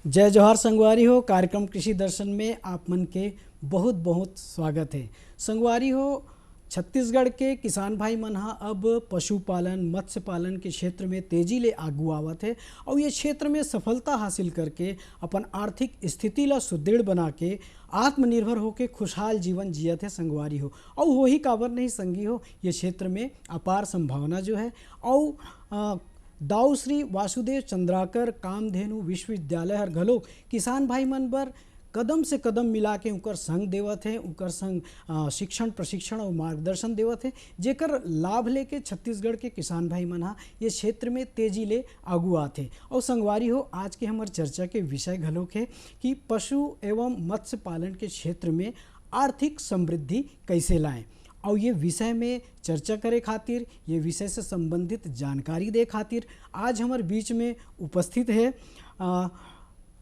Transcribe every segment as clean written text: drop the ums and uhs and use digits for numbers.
जय जोहार संगवारी हो। कार्यक्रम कृषि दर्शन में आप मन के बहुत बहुत स्वागत है। संगवारी हो, छत्तीसगढ़ के किसान भाई मन हा अब पशुपालन मत्स्य पालन के क्षेत्र में तेजी ले आगू आवत है और ये क्षेत्र में सफलता हासिल करके अपन आर्थिक स्थिति ला सुदृढ़ बना के आत्मनिर्भर होकर खुशहाल जीवन जियत है संगवारी हो। और वही काबर नहीं संगी हो, ये क्षेत्र में अपार संभावना जो है। और दाऊ श्री वासुदेव चंद्राकर कामधेनु विश्वविद्यालय हर घलो किसान भाई मन बर कदम से कदम मिला के उनकर संग देवत है, उनकर संग शिक्षण प्रशिक्षण और मार्गदर्शन देवत है, जेकर लाभ लेके छत्तीसगढ़ के किसान भाई मन हा ये क्षेत्र में तेजी ले आगू आते। और संगवारी हो, आज के हमार चर्चा के विषय घलोक है कि पशु एवं मत्स्य पालन के क्षेत्र में आर्थिक समृद्धि कैसे लाएं। और ये विषय में चर्चा करे खातिर, ये विषय से संबंधित जानकारी दे खातिर आज हमारे बीच में उपस्थित है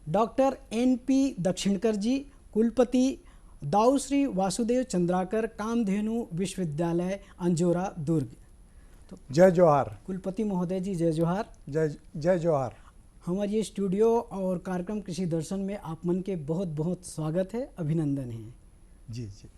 डॉक्टर NP दक्षिणकर जी, कुलपति दाऊ श्री वासुदेव चंद्राकर कामधेनु विश्वविद्यालय अंजोरा दुर्ग। तो जय जोहार कुलपति महोदय जी, जय जोहार। जय जोहार। हमारे ये स्टूडियो और कार्यक्रम कृषि दर्शन में आप मन के बहुत बहुत स्वागत है, अभिनंदन है। जी जी।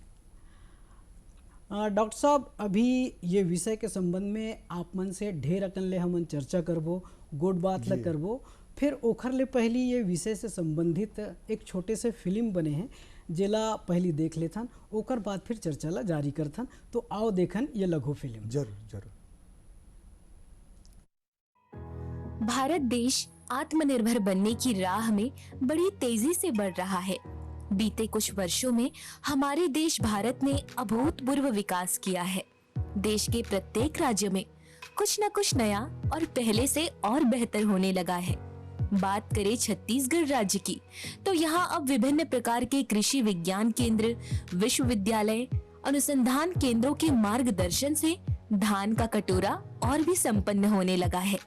डॉक्टर साहब, अभी ये विषय के संबंध में आप मन से ढेर अकन ले हमन चर्चा करबो, गोड बात ला करबो। फिर ओखर ले पहली ये विषय से संबंधित एक छोटे से फिल्म बने हैं जेला पहली देख लेथन, ओकर बाद फिर चर्चा ला जारी करथन। तो आओ देखन ये लघु फिल्म। जरूर जरूर। भारत देश आत्मनिर्भर बनने की राह में बड़ी तेजी से बढ़ रहा है। बीते कुछ वर्षों में हमारे देश भारत ने अभूतपूर्व विकास किया है। देश के प्रत्येक राज्य में कुछ न कुछ नया और पहले से और बेहतर होने लगा है। बात करें छत्तीसगढ़ राज्य की, तो यहाँ अब विभिन्न प्रकार के कृषि विज्ञान केंद्र, विश्वविद्यालय, अनुसंधान केंद्रों के मार्गदर्शन से धान का कटोरा और भी संपन्न होने लगा है।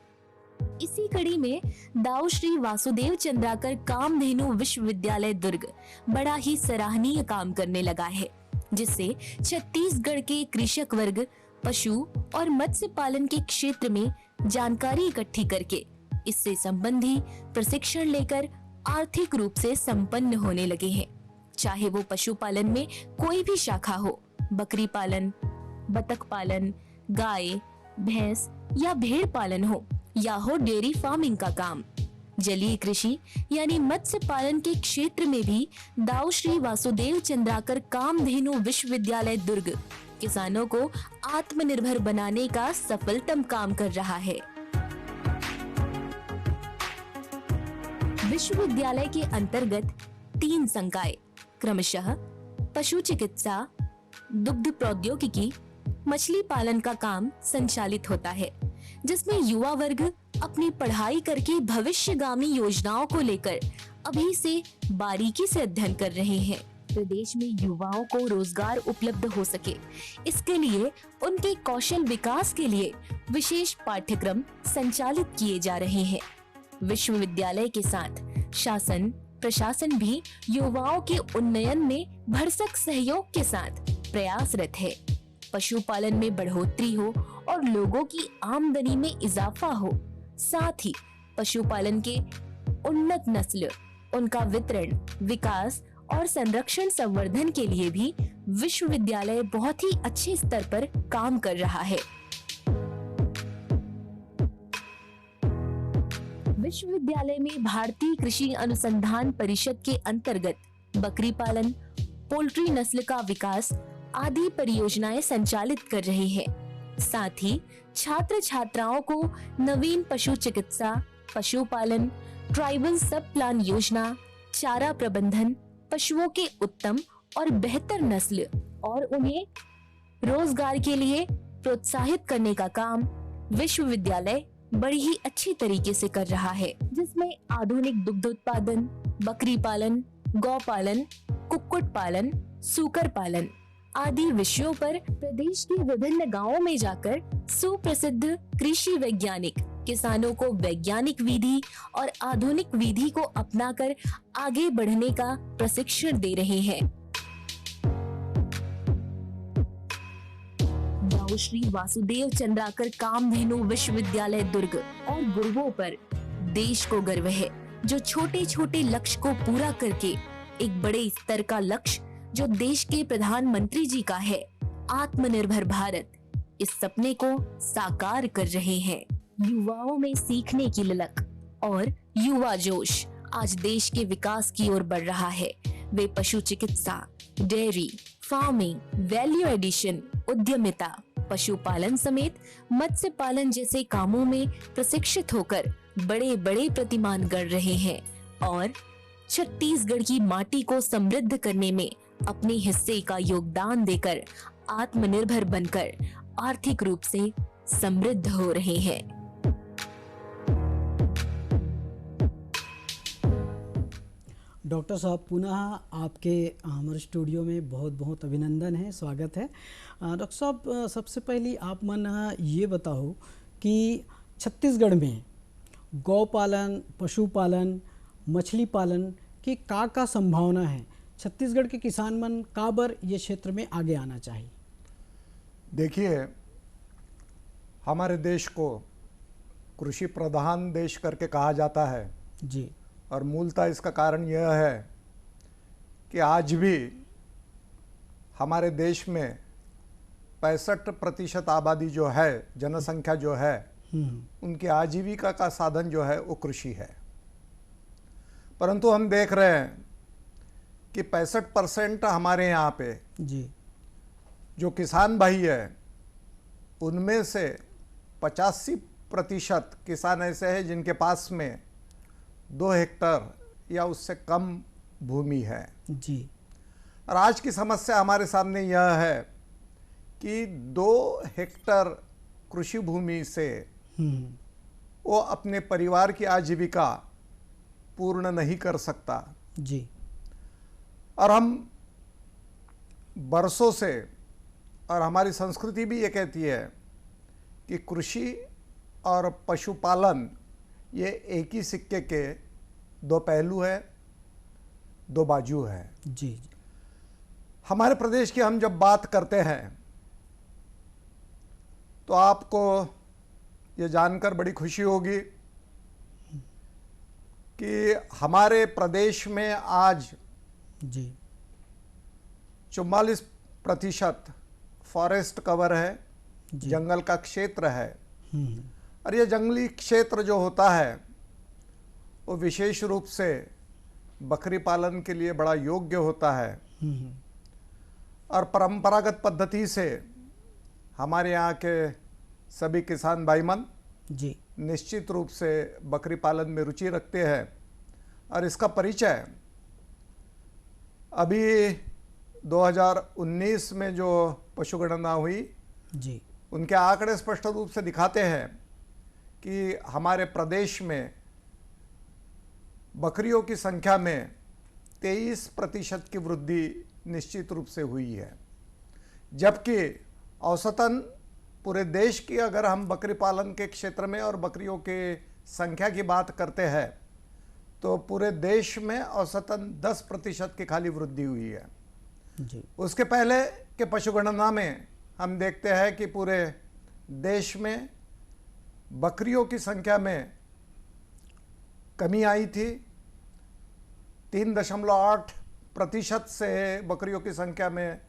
इसी कड़ी में दाऊ श्री वासुदेव चंद्राकर कामधेनु विश्वविद्यालय दुर्ग बड़ा ही सराहनीय काम करने लगा है, जिससे छत्तीसगढ़ के कृषक वर्ग पशु और मत्स्य पालन के क्षेत्र में जानकारी इकट्ठी करके इससे संबंधी प्रशिक्षण लेकर आर्थिक रूप से संपन्न होने लगे हैं। चाहे वो पशुपालन में कोई भी शाखा हो, बकरी पालन, बतख पालन, गाय, भैंस या भेड़ पालन हो, या हो डेयरी फार्मिंग का काम। जलीय कृषि यानी मत्स्य पालन के क्षेत्र में भी दाऊ श्री वासुदेव चंद्राकर कामधेनु विश्वविद्यालय दुर्ग किसानों को आत्मनिर्भर बनाने का सफलतम काम कर रहा है। विश्वविद्यालय के अंतर्गत 3 संकाय क्रमशः पशु चिकित्सा, दुग्ध प्रौद्योगिकी, मछली पालन का काम संचालित होता है, जिसमें युवा वर्ग अपनी पढ़ाई करके भविष्यगामी योजनाओं को लेकर अभी से बारीकी से अध्ययन कर रहे हैं। प्रदेश में युवाओं को रोजगार उपलब्ध हो सके, इसके लिए उनके कौशल विकास के लिए विशेष पाठ्यक्रम संचालित किए जा रहे हैं। विश्वविद्यालय के साथ शासन प्रशासन भी युवाओं के उन्नयन में भरसक सहयोग के साथ प्रयासरत है। पशुपालन में बढ़ोतरी हो और लोगों की आमदनी में इजाफा हो, साथ ही पशुपालन के उन्नत नस्ल, उनका वितरण, विकास और संरक्षण संवर्धन के लिए भी विश्वविद्यालय बहुत ही अच्छे स्तर पर काम कर रहा है। विश्वविद्यालय में भारतीय कृषि अनुसंधान परिषद के अंतर्गत बकरी पालन, पोल्ट्री नस्ल का विकास आदि परियोजनाएं संचालित कर रही है। साथ ही छात्र छात्राओं को नवीन पशु चिकित्सा, पशुपालन, ट्राइबल सब प्लान योजना, चारा प्रबंधन, पशुओं के उत्तम और बेहतर नस्ल और उन्हें रोजगार के लिए प्रोत्साहित करने का काम विश्वविद्यालय बड़ी ही अच्छी तरीके से कर रहा है, जिसमें आधुनिक दुग्ध उत्पादन, बकरी पालन, गौ पालन, कुक्कुट पालन, सूकर पालन आदि विषयों पर प्रदेश के विभिन्न गांवों में जाकर सुप्रसिद्ध कृषि वैज्ञानिक किसानों को वैज्ञानिक विधि और आधुनिक विधि को अपनाकर आगे बढ़ने का प्रशिक्षण दे रहे हैं। दाऊ श्री वासुदेव चंद्राकर कामधेनु विश्वविद्यालय दुर्ग और गुरुओं पर देश को गर्व है। जो छोटे छोटे लक्ष्य को पूरा करके एक बड़े स्तर का लक्ष्य जो देश के प्रधानमंत्री जी का है, आत्मनिर्भर भारत, इस सपने को साकार कर रहे हैं। युवाओं में सीखने की ललक और युवा जोश आज देश के विकास की ओर बढ़ रहा है। वे पशु चिकित्सा, डेयरी, फार्मिंग, वैल्यू एडिशन, उद्यमिता, पशुपालन समेत मत्स्य पालन जैसे कामों में प्रशिक्षित होकर बड़े बड़े प्रतिमान गढ़ रहे हैं और छत्तीसगढ़ की माटी को समृद्ध करने में अपने हिस्से का योगदान देकर आत्मनिर्भर बनकर आर्थिक रूप से समृद्ध हो रहे हैं। डॉक्टर साहब, पुनः आपके हमारे स्टूडियो में बहुत बहुत अभिनंदन है, स्वागत है। डॉक्टर साहब, सबसे पहले आप मन ये बताओ कि छत्तीसगढ़ में गौ पालन, पशुपालन, मछली पालन की का संभावना है? छत्तीसगढ़ के किसान मन का बर ये क्षेत्र में आगे आना चाहिए? देखिए, हमारे देश को कृषि प्रधान देश करके कहा जाता है जी, और मूलतः इसका कारण यह है कि आज भी हमारे देश में 65% आबादी जो है, जनसंख्या जो है, उनकी आजीविका का साधन जो है वो कृषि है। परंतु हम देख रहे हैं कि 65% हमारे यहाँ पे जी, जो किसान भाई है, उनमें से 85% किसान ऐसे हैं जिनके पास में 2 हेक्टर या उससे कम भूमि है जी। और आज की समस्या हमारे सामने यह है कि 2 हेक्टर कृषि भूमि से वो अपने परिवार की आजीविका पूर्ण नहीं कर सकता जी। और हम बरसों से, और हमारी संस्कृति भी ये कहती है कि कृषि और पशुपालन ये एक ही सिक्के के 2 पहलू है, 2 बाजू है। जी। हमारे प्रदेश की हम जब बात करते हैं तो आपको ये जानकर बड़ी खुशी होगी कि हमारे प्रदेश में आज जी 44% फॉरेस्ट कवर है, जंगल का क्षेत्र है। और ये जंगली क्षेत्र जो होता है वो विशेष रूप से बकरी पालन के लिए बड़ा योग्य होता है और परंपरागत पद्धति से हमारे यहाँ के सभी किसान भाई मन जी निश्चित रूप से बकरी पालन में रुचि रखते हैं। और इसका परिचय अभी 2019 में जो पशुगणना हुई जी, उनके आंकड़े स्पष्ट रूप से दिखाते हैं कि हमारे प्रदेश में बकरियों की संख्या में 23% की वृद्धि निश्चित रूप से हुई है, जबकि औसतन पूरे देश की अगर हम बकरी पालन के क्षेत्र में और बकरियों के संख्या की बात करते हैं तो पूरे देश में औसतन 10% की खाली वृद्धि हुई है जी। उसके पहले के पशुगणना में हम देखते हैं कि पूरे देश में बकरियों की संख्या में कमी आई थी। 3.8% से बकरियों की संख्या में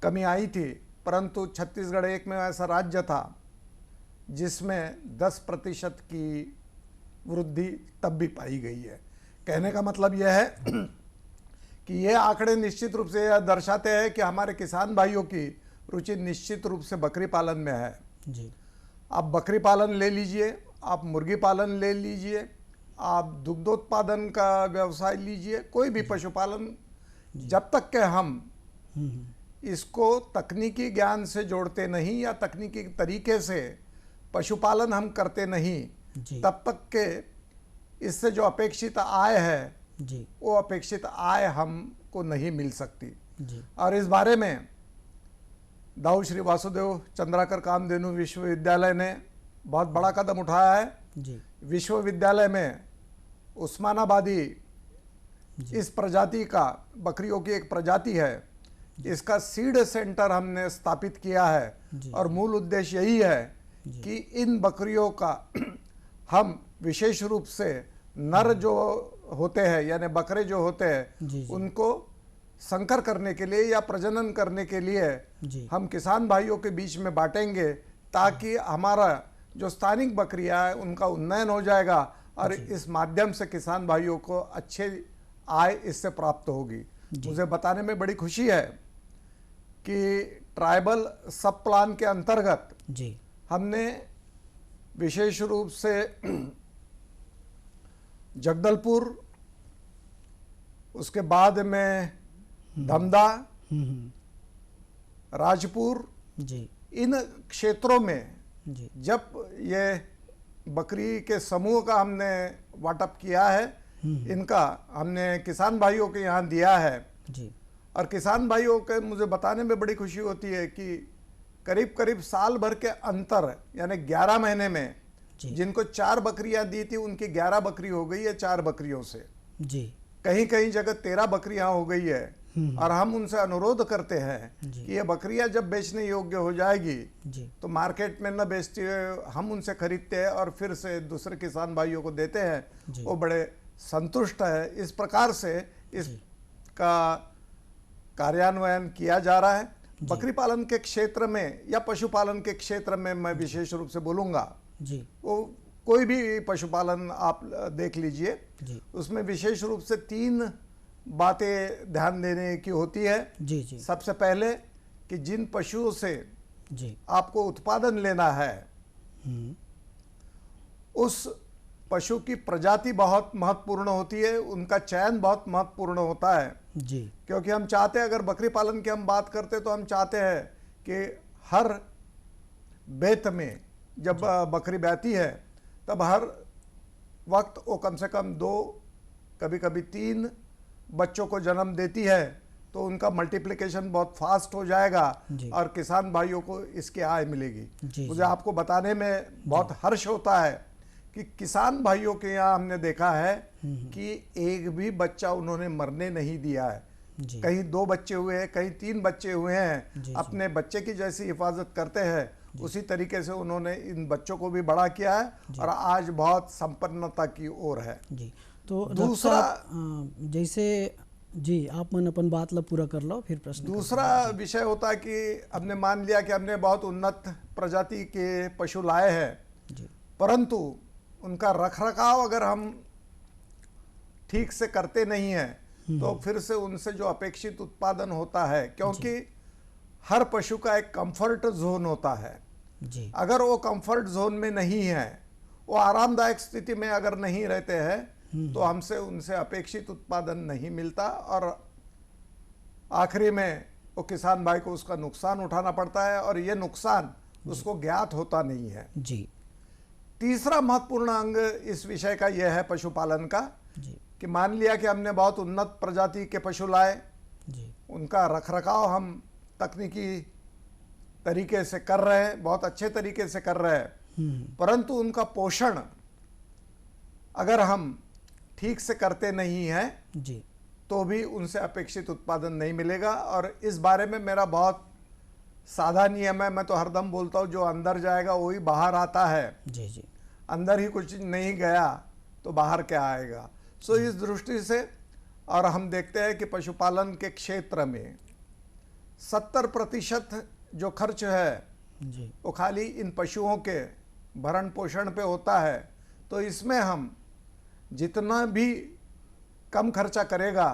कमी आई थी, परंतु छत्तीसगढ़ एक में ऐसा राज्य था जिसमें 10% की वृद्धि तब भी पाई गई है। कहने का मतलब यह है कि ये आंकड़े निश्चित रूप से यह दर्शाते हैं कि हमारे किसान भाइयों की रुचि निश्चित रूप से बकरी पालन में है जी। आप बकरी पालन ले लीजिए, आप मुर्गी पालन ले लीजिए, आप दुग्धोत्पादन का व्यवसाय लीजिए, कोई भी पशुपालन, जब तक के हम इसको तकनीकी ज्ञान से जोड़ते नहीं या तकनीकी तरीके से पशुपालन हम करते नहीं, तब तक के इससे जो अपेक्षित आय है जी, वो अपेक्षित आय हमको नहीं मिल सकती जी। और इस बारे में दाऊ श्री वासुदेव चंद्राकर कामधेनु विश्वविद्यालय ने बहुत बड़ा कदम उठाया है जी। विश्वविद्यालय में उस्मानाबादी इस प्रजाति का, बकरियों की एक प्रजाति है, इसका सीड सेंटर हमने स्थापित किया है और मूल उद्देश्य यही है कि इन बकरियों का हम विशेष रूप से नर जो होते हैं यानी बकरे जो होते हैं जी, जी। उनको संकर करने के लिए या प्रजनन करने के लिए जी। हम किसान भाइयों के बीच में बांटेंगे, ताकि हमारा जो स्थानिक बकरियां है उनका उन्नयन हो जाएगा और इस माध्यम से किसान भाइयों को अच्छे आय इससे प्राप्त होगी। मुझे बताने में बड़ी खुशी है कि ट्राइबल सब प्लान के अंतर्गत जी। हमने विशेष रूप से जगदलपुर, उसके बाद में धमदा, राजपुर, जी। इन क्षेत्रों में जी। जब ये बकरी के समूह का हमने वाटअप किया है, इनका हमने किसान भाइयों के यहाँ दिया है। जी। और किसान भाइयों के मुझे बताने में बड़ी खुशी होती है कि करीब करीब साल भर के अंतर यानी 11 महीने में जी। जिनको 4 बकरियां दी थी उनकी 11 बकरी हो गई है 4 बकरियों से। जी। कहीं कहीं जगह 13 बकरियां हो गई है। और हम उनसे अनुरोध करते हैं कि ये बकरियां जब बेचने योग्य हो जाएगी जी। तो मार्केट में न बेचते हुए हम उनसे खरीदते हैं और फिर से दूसरे किसान भाइयों को देते हैं, वो बड़े संतुष्ट है। इस प्रकार से इसका कार्यान्वयन किया जा रहा है। बकरी पालन के क्षेत्र में या पशुपालन के क्षेत्र में मैं विशेष रूप से बोलूँगा, जी। वो कोई भी पशुपालन आप देख लीजिए, उसमें विशेष रूप से 3 बातें ध्यान देने की होती है। जी। जी। सबसे पहले कि जिन पशुओं से जी। आपको उत्पादन लेना है उस पशु की प्रजाति बहुत महत्वपूर्ण होती है, उनका चयन बहुत महत्वपूर्ण होता है। जी। क्योंकि हम चाहते हैं, अगर बकरी पालन की हम बात करते तो हम चाहते हैं कि हर बेत में जब बकरी बैठी है तब हर वक्त वो कम से कम 2 कभी कभी 3 बच्चों को जन्म देती है, तो उनका मल्टीप्लिकेशन बहुत फास्ट हो जाएगा और किसान भाइयों को इसकी आय मिलेगी। मुझे आपको बताने में बहुत हर्ष होता है कि किसान भाइयों के यहाँ हमने देखा है कि एक भी बच्चा उन्होंने मरने नहीं दिया है। कहीं 2 बच्चे हुए हैं, कहीं 3 बच्चे हुए हैं। अपने बच्चे की जैसी हिफाजत करते हैं उसी तरीके से उन्होंने इन बच्चों को भी बड़ा किया है और आज बहुत संपन्नता की ओर है। जी। तो दूसरा जैसे जी आप मन अपन बात ला पूरा कर लो फिर प्रश्न। दूसरा विषय होता है कि हमने मान लिया कि हमने बहुत उन्नत प्रजाति के पशु लाए हैं, परंतु उनका रखरखाव अगर हम ठीक से करते नहीं हैं तो फिर से उनसे जो अपेक्षित उत्पादन होता है, क्योंकि हर पशु का एक कंफर्ट जोन होता है। जी। अगर वो कंफर्ट जोन में नहीं है, वो आरामदायक स्थिति में अगर नहीं रहते हैं तो हमसे उनसे अपेक्षित उत्पादन नहीं मिलता और आखिरी में वो किसान भाई को उसका नुकसान उठाना पड़ता है और ये नुकसान उसको ज्ञात होता नहीं है। जी। तीसरा महत्वपूर्ण अंग इस विषय का यह है पशुपालन का कि मान लिया कि हमने बहुत उन्नत प्रजाति के पशु लाए, उनका रखरखाव हम तकनीकी तरीके से कर रहे हैं, बहुत अच्छे तरीके से कर रहे हैं, परंतु उनका पोषण अगर हम ठीक से करते नहीं हैं तो भी उनसे अपेक्षित उत्पादन नहीं मिलेगा। और इस बारे में मेरा बहुत सादा नियम है, मैं तो हरदम बोलता हूँ जो अंदर जाएगा वही बाहर आता है। जी। अंदर ही कुछ नहीं गया तो बाहर क्या आएगा। सो इस दृष्टि से और हम देखते हैं कि पशुपालन के क्षेत्र में 70% जो खर्च है वो खाली इन पशुओं के भरण पोषण पे होता है। तो इसमें हम जितना भी कम खर्चा करेगा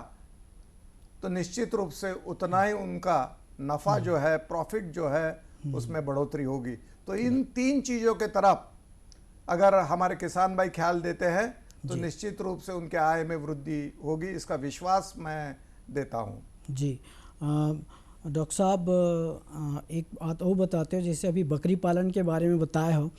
तो निश्चित रूप से उतना ही उनका नफ़ा जो है, प्रॉफिट जो है, उसमें बढ़ोतरी होगी। तो इन 3 चीज़ों के तरफ अगर हमारे किसान भाई ख्याल देते हैं तो निश्चित रूप से उनके आय में वृद्धि होगी, इसका विश्वास मैं देता हूँ। जी। डॉक्टर साहब एक बात और बताते हो, जैसे अभी बकरी पालन के बारे में बताए हो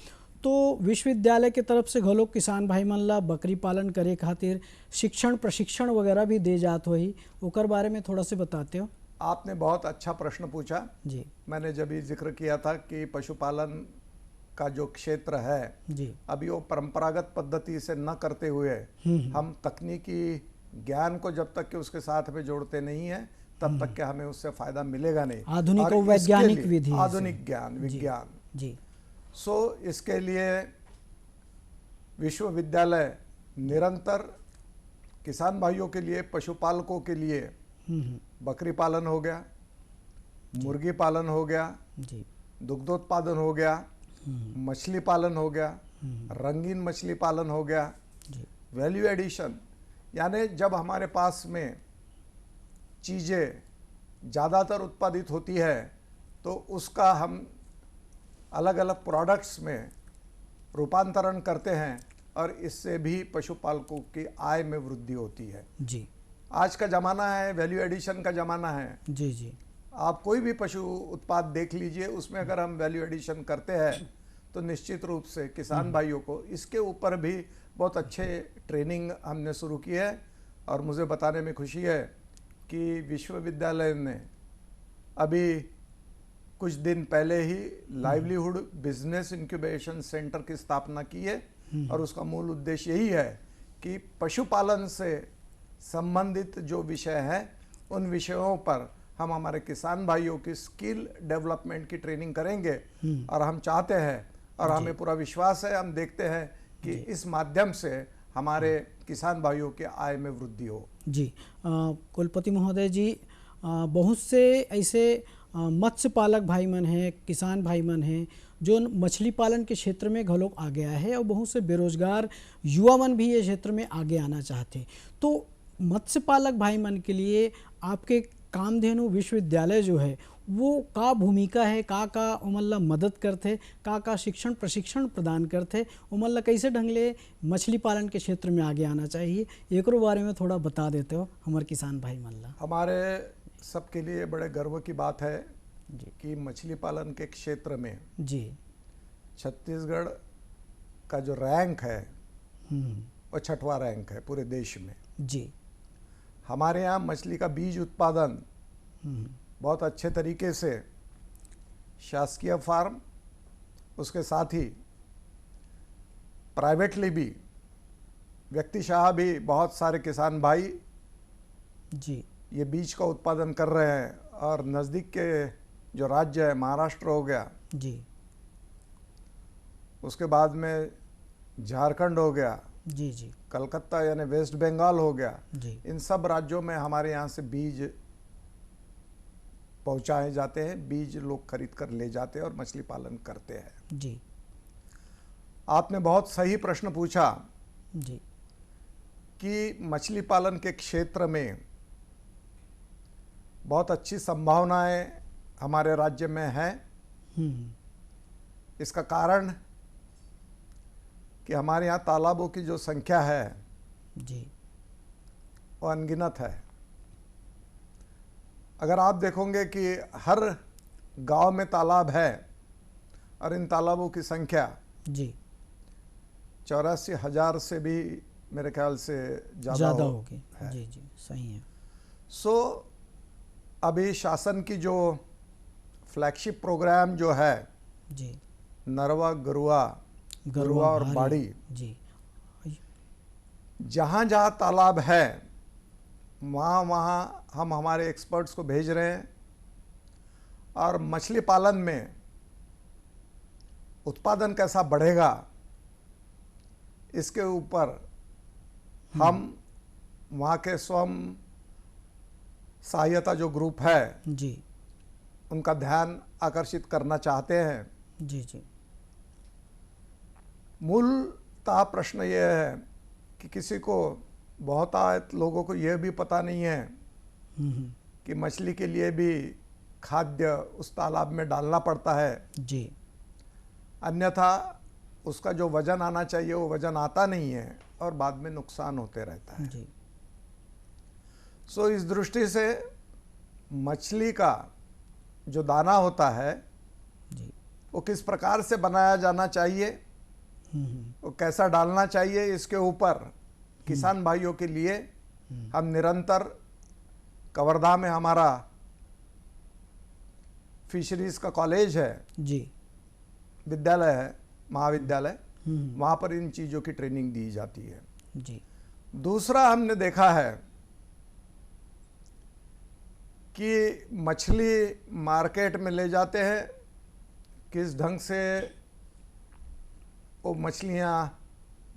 तो विश्वविद्यालय के तरफ से घलो किसान भाई मन ला बकरी पालन करे खातिर शिक्षण प्रशिक्षण वगैरह भी दे जात हो ही, ओकर बारे में थोड़ा से बताते हो। आपने बहुत अच्छा प्रश्न पूछा। जी। मैंने जब ये जिक्र किया था कि पशुपालन का जो क्षेत्र है जी, अभी वो परंपरागत पद्धति से न करते हुए हम तकनीकी ज्ञान को जब तक कि उसके साथ में जोड़ते नहीं हैं तब तक के हमें उससे फायदा मिलेगा नहीं। आधुनिक और वैज्ञानिक विधि, आधुनिक ज्ञान, विज्ञान। जी। सो इसके लिए विश्वविद्यालय निरंतर किसान भाइयों के लिए, पशुपालकों के लिए बकरी पालन हो गया, मुर्गी पालन हो गया, जी दुग्धोत्पादन हो गया, मछली पालन हो गया, रंगीन मछली पालन हो गया, जी वैल्यू एडिशन, यानी जब हमारे पास में चीज़ें ज़्यादातर उत्पादित होती है तो उसका हम अलग अलग प्रोडक्ट्स में रूपांतरण करते हैं और इससे भी पशुपालकों की आय में वृद्धि होती है। जी आज का ज़माना है, वैल्यू एडिशन का ज़माना है। जी जी आप कोई भी पशु उत्पाद देख लीजिए, उसमें अगर हम वैल्यू एडिशन करते हैं तो निश्चित रूप से किसान भाइयों को इसके ऊपर भी बहुत अच्छे ट्रेनिंग हमने शुरू की है। और मुझे बताने में खुशी है कि विश्वविद्यालय ने अभी कुछ दिन पहले ही लाइवलीहुड बिजनेस इंक्यूबेशन सेंटर की स्थापना की है और उसका मूल उद्देश्य यही है कि पशुपालन से संबंधित जो विषय हैं उन विषयों पर हम हमारे किसान भाइयों की स्किल डेवलपमेंट की ट्रेनिंग करेंगे। और हम चाहते हैं और हमें पूरा विश्वास है, हम देखते हैं कि इस माध्यम से हमारे किसान भाइयों के आय में वृद्धि हो। जी कुलपति महोदय जी, बहुत से ऐसे मत्स्य पालक भाई मन हैं, किसान भाई मन हैं जो मछली पालन के क्षेत्र में घलोक आगे आए हैं और बहुत से बेरोजगार युवा मन भी ये क्षेत्र में आगे आना चाहते। तो मत्स्य पालक भाई मन के लिए आपके कामधेनु विश्वविद्यालय जो है वो का भूमिका है, का उमल्ला मदद करते, का शिक्षण प्रशिक्षण प्रदान करते, उमल्ला कैसे ढंग ले मछली पालन के क्षेत्र में आगे आना चाहिए, एक बारे में थोड़ा बता देते हो हमारे किसान भाई मल्ला। हमारे सबके लिए बड़े गर्व की बात है जी कि मछली पालन के क्षेत्र में जी छत्तीसगढ़ का जो रैंक है वो 6वां रैंक है पूरे देश में। जी हमारे यहाँ मछली का बीज उत्पादन बहुत अच्छे तरीके से शासकीय फार्म, उसके साथ ही प्राइवेटली भी, व्यक्तिशाह भी बहुत सारे किसान भाई जी ये बीज का उत्पादन कर रहे हैं। और नज़दीक के जो राज्य है, महाराष्ट्र हो गया जी, उसके बाद में झारखंड हो गया जी जी, कलकत्ता यानी वेस्ट बंगाल हो गया जी, इन सब राज्यों में हमारे यहाँ से बीज पहुँचाए जाते हैं, बीज लोग खरीद कर ले जाते हैं और मछली पालन करते हैं। जी आपने बहुत सही प्रश्न पूछा जी कि मछली पालन के क्षेत्र में बहुत अच्छी संभावनाएं हमारे राज्य में हैं। इसका कारण कि हमारे यहाँ तालाबों की जो संख्या है जी वो अनगिनत है। अगर आप देखोगे कि हर गांव में तालाब है और इन तालाबों की संख्या जी 84,000 से भी मेरे ख्याल से ज़्यादा होगी। जी जी सही है। सो अभी शासन की जो फ्लैगशिप प्रोग्राम जो है जी नरवा, गरुआ और बाड़ी, जी जहाँ जहाँ तालाब है वहाँ वहाँ हम हमारे एक्सपर्ट्स को भेज रहे हैं और मछली पालन में उत्पादन कैसा बढ़ेगा इसके ऊपर हम वहाँ के स्वयं सहायता जो ग्रुप है जी उनका ध्यान आकर्षित करना चाहते हैं। जी जी मूलतः प्रश्न ये है कि किसी को, बहुत लोगों को यह भी पता नहीं है कि मछली के लिए भी खाद्य उस तालाब में डालना पड़ता है। जी अन्यथा उसका जो वजन आना चाहिए वो वजन आता नहीं है और बाद में नुकसान होते रहता है। जी सो इस दृष्टि से मछली का जो दाना होता है जी वो किस प्रकार से बनाया जाना चाहिए, वो कैसा डालना चाहिए, इसके ऊपर किसान भाइयों के लिए हम निरंतर कवर्धा में हमारा फिशरीज का कॉलेज है, जी विद्यालय है, महाविद्यालय, वहाँ पर इन चीज़ों की ट्रेनिंग दी जाती है। जी दूसरा हमने देखा है कि मछली मार्केट में ले जाते हैं, किस ढंग से वो मछलियाँ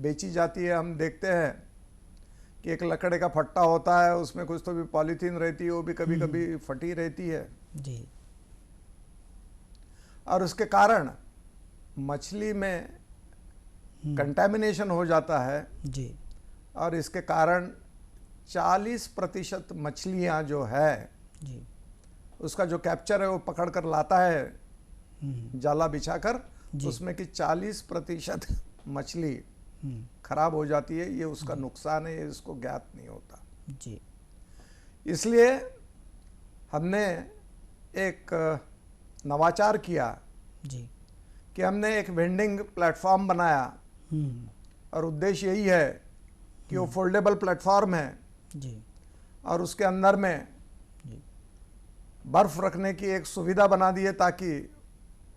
बेची जाती है। हम देखते हैं कि एक लकड़े का फट्टा होता है, उसमें कुछ तो भी पॉलीथीन रहती है, वो भी कभी कभी फटी रहती है जी। और उसके कारण मछली में कंटामिनेशन हो जाता है जी। और इसके कारण 40% मछलियाँ जो है जी। उसका जो कैप्चर है वो पकड़ कर लाता है जाला बिछाकर, उसमें कि 40% मछली खराब हो जाती है। ये उसका नुकसान है, ये इसको ज्ञात नहीं होता जी। इसलिए हमने एक नवाचार किया जी। कि हमने एक वेंडिंग प्लेटफॉर्म बनाया और उद्देश्य यही है कि वो फोल्डेबल प्लेटफॉर्म है जी। और उसके अंदर में बर्फ रखने की एक सुविधा बना दी है ताकि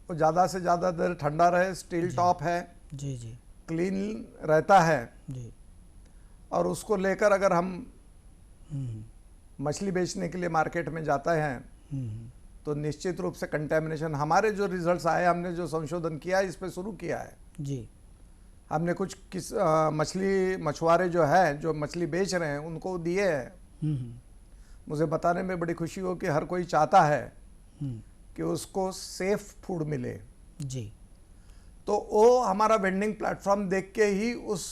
वो ज़्यादा से ज़्यादा देर ठंडा रहे। स्टील टॉप है, जी। जी। क्लीन रहता है जी। और उसको लेकर अगर हम मछली बेचने के लिए मार्केट में जाते हैं तो निश्चित रूप से कंटेमिनेशन, हमारे जो रिजल्ट्स आए, हमने जो संशोधन किया है इस पे शुरू किया है जी। हमने कुछ मछली मछुआरे जो है जो मछली बेच रहे हैं उनको दिए हैं। मुझे बताने में बड़ी खुशी हो कि हर कोई चाहता है कि उसको सेफ फूड मिले जी। तो वो हमारा वेंडिंग प्लेटफॉर्म देख के ही उस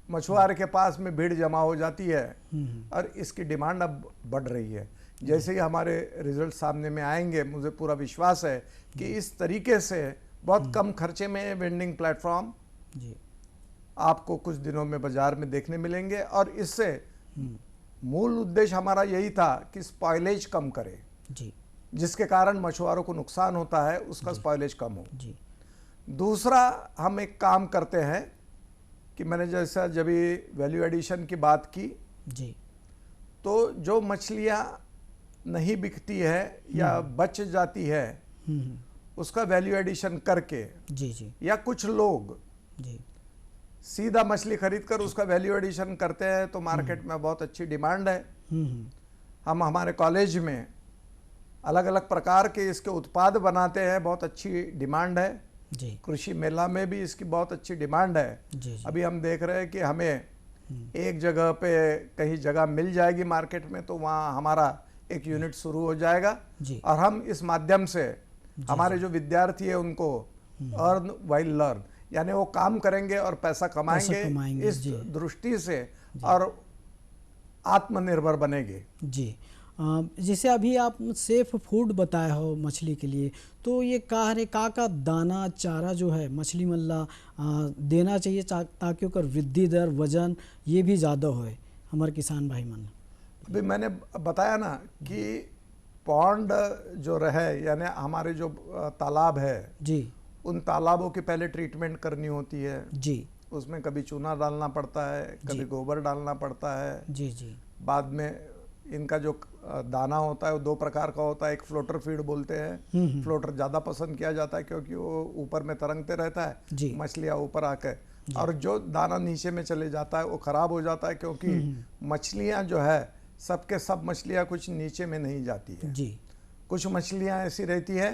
मछुआरे के पास में भीड़ जमा हो जाती है और इसकी डिमांड अब बढ़ रही है। जैसे ही हमारे रिजल्ट सामने में आएंगे, मुझे पूरा विश्वास है कि इस तरीके से बहुत कम खर्चे में वेंडिंग प्लेटफॉर्म जी आपको कुछ दिनों में बाजार में देखने मिलेंगे और इससे मूल उद्देश्य हमारा यही था कि स्पॉइलेज कम करे, जी। जिसके कारण मछुआरों को नुकसान होता है उसका स्पॉइलेज कम हो। जी। दूसरा, हम एक काम करते हैं कि मैंने जैसा जब वैल्यू एडिशन की बात की जी। तो जो मछलियाँ नहीं बिकती है या बच जाती है उसका वैल्यू एडिशन करके, जी। जी। या कुछ लोग जी। सीधा मछली खरीद कर उसका वैल्यू एडिशन करते हैं तो मार्केट में बहुत अच्छी डिमांड है। हम हमारे कॉलेज में अलग अलग प्रकार के इसके उत्पाद बनाते हैं, बहुत अच्छी डिमांड है जी। कृषि मेला में भी इसकी बहुत अच्छी डिमांड है। जी। जी। अभी हम देख रहे हैं कि हमें एक जगह पे कहीं जगह मिल जाएगी मार्केट में तो वहाँ हमारा एक यूनिट शुरू हो जाएगा जी। और हम इस माध्यम से हमारे जो विद्यार्थी है उनको अर्न वाइल लर्न, यानी वो काम करेंगे और पैसा कमाएंगे इस दृष्टि से और आत्मनिर्भर बनेंगे। जी। जैसे अभी आप सेफ फूड बताए हो मछली के लिए, तो ये का दाना चारा जो है मछली मल्ला देना चाहिए ताकि ओकर वृद्धि दर वजन ये भी ज़्यादा होए हमारे किसान भाई मन। अभी मैंने बताया ना कि पॉन्ड जो रहे यानी हमारे जो तालाब है जी, उन तालाबों की पहले ट्रीटमेंट करनी होती है जी। उसमें कभी चूना डालना पड़ता है, कभी गोबर डालना पड़ता है। जी। जी। बाद में इनका जो दाना होता है वो दो प्रकार का होता है, एक फ्लोटर फीड बोलते हैं। फ्लोटर ज़्यादा पसंद किया जाता है क्योंकि वो ऊपर में तरंगते रहता है, मछलियाँ ऊपर आके, और जो दाना नीचे में चले जाता है वो ख़राब हो जाता है क्योंकि मछलियाँ जो है सबके सब मछलियाँ कुछ नीचे में नहीं जाती है जी। कुछ मछलियाँ ऐसी रहती है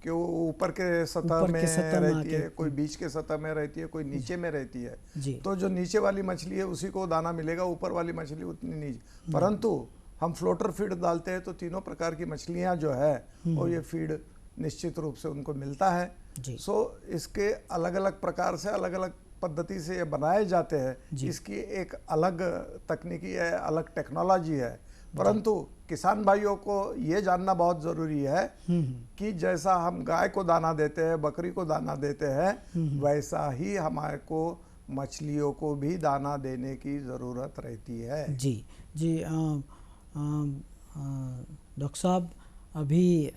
कि वो ऊपर के सतह में रहती है, कोई बीच के सतह में रहती है, कोई नीचे में रहती है। तो जो नीचे वाली मछली है उसी को दाना मिलेगा, ऊपर वाली मछली उतनी नीचे। परंतु हम फ्लोटर फीड डालते हैं तो तीनों प्रकार की मछलियाँ जो है वो ये फीड निश्चित रूप से उनको मिलता है। सो इसके अलग अलग प्रकार से अलग अलग पद्धति से ये बनाए जाते हैं। इसकी एक अलग तकनीकी है, अलग टेक्नोलॉजी है, परंतु किसान भाइयों को ये जानना बहुत ज़रूरी है कि जैसा हम गाय को दाना देते हैं, बकरी को दाना देते हैं, वैसा ही हमारे को मछलियों को भी दाना देने की ज़रूरत रहती है। जी। जी। डॉक्टर साहब, अभी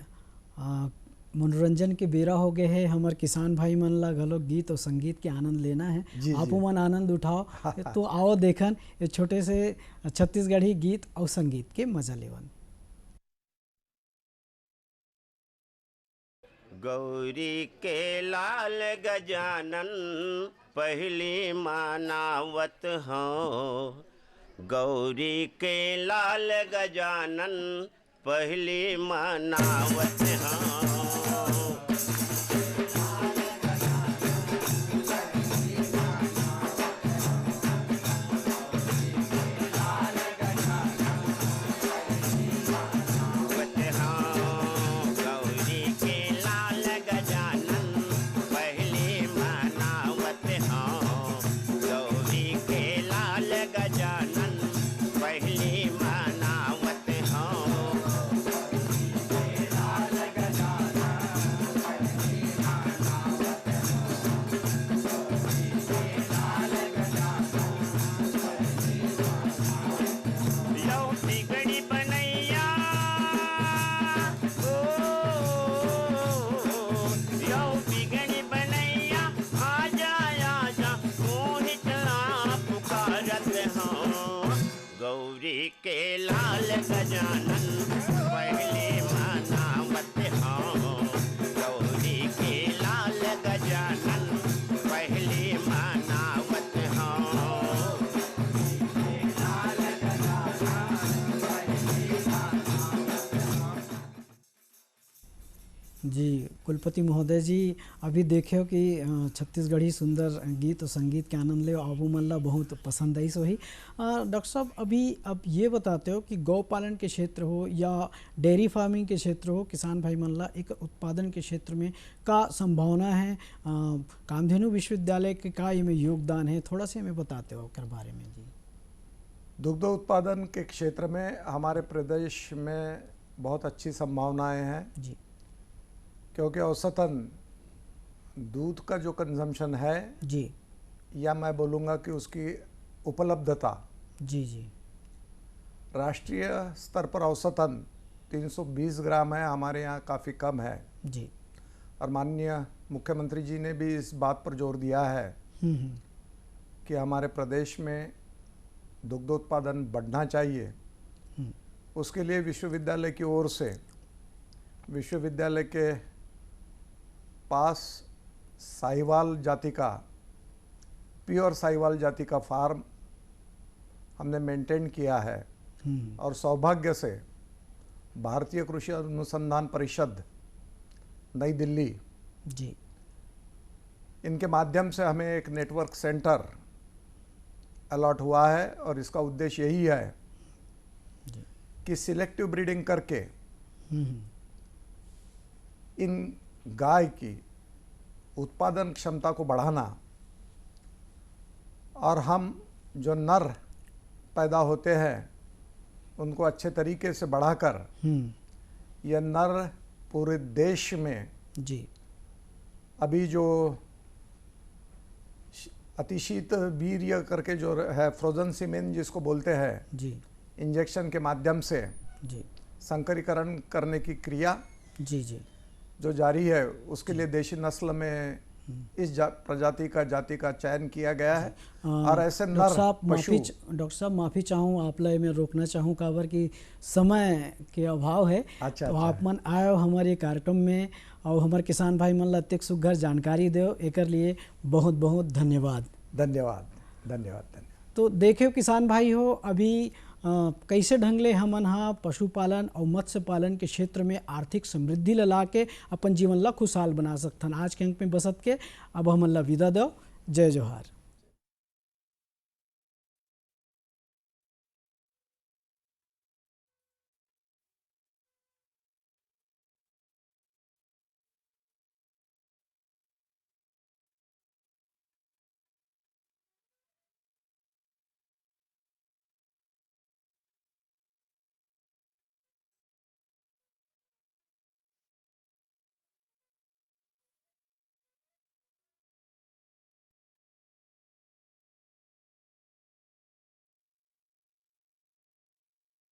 मनोरंजन के बेरा हो गए है, हमारे किसान भाई मन ला घलो गीत और संगीत के आनंद लेना है। आपो मन आनंद उठाओ तो आओ देखन ये छोटे से छत्तीसगढ़ी गीत और संगीत के मजा लेवन। गौरी के लाल गजानन पहली मानावत हो, गौरी के लाल गजानन पहली मानावत हो। जी कुलपति महोदय जी, अभी देखियो कि छत्तीसगढ़ी सुंदर गीत और संगीत के आनंद ले आबू मन ला बहुत पसंद आई सो ही। डॉक्टर साहब, अभी अब ये बताते हो कि गौ पालन के क्षेत्र हो या डेयरी फार्मिंग के क्षेत्र हो, किसान भाई मन ला एक उत्पादन के क्षेत्र में का संभावना है, कामधेनु विश्वविद्यालय के का इनमें योगदान है, थोड़ा सा हमें बताते हो कर बारे में जी। दुग्ध उत्पादन के क्षेत्र में हमारे प्रदेश में बहुत अच्छी संभावनाएं हैं जी क्योंकि औसतन दूध का जो कंजम्पशन है जी या मैं बोलूँगा कि उसकी उपलब्धता जी जी राष्ट्रीय स्तर पर औसतन 320 ग्राम है, हमारे यहाँ काफ़ी कम है। जी और माननीय मुख्यमंत्री जी ने भी इस बात पर जोर दिया है हम्म, कि हमारे प्रदेश में दुग्धोत्पादन बढ़ना चाहिए। हम्म, उसके लिए विश्वविद्यालय की ओर से विश्वविद्यालय के पास साहिवाल जाति का, प्योर साहिवाल जाति का फार्म हमने मेंटेन किया है और सौभाग्य से भारतीय कृषि अनुसंधान परिषद नई दिल्ली, जी इनके माध्यम से हमें एक नेटवर्क सेंटर अलॉट हुआ है और इसका उद्देश्य यही है कि सिलेक्टिव ब्रीडिंग करके इन गाय की उत्पादन क्षमता को बढ़ाना और हम जो नर पैदा होते हैं उनको अच्छे तरीके से बढ़ाकर यह नर पूरे देश में जी अभी जो अतिशीत वीर्य करके जो है फ्रोजन सीमेन जिसको बोलते हैं, जी इंजेक्शन के माध्यम से जी संकरीकरण करने की क्रिया जी जी जो जारी है, उसके लिए देशी नस्ल में इस प्रजाति का जाति का चयन किया गया है। और ऐसे नर पशु। डॉक्टर साहब माफ़ी चाहूँ आप ला में रोकना चाहूँ काबर कि समय के अभाव है। अच्छा, तो अच्छा। आप मन आयो हमारे कार्यक्रम में और हमारे किसान भाई मन ला अत्यंत सुघर जानकारी दो, एकर लिए बहुत बहुत धन्यवाद। धन्यवाद धन्यवाद धन्यवाद। तो देखियो किसान भाई हो, अभी कैसे ढंग ले हमन हा पशुपालन और मत्स्य पालन के क्षेत्र में आर्थिक समृद्धि ला के अपन जीवन ला खुशहाल बना सकथन। आज के अंक में बसत के अब हमन ला विदा दो। जय जोहार।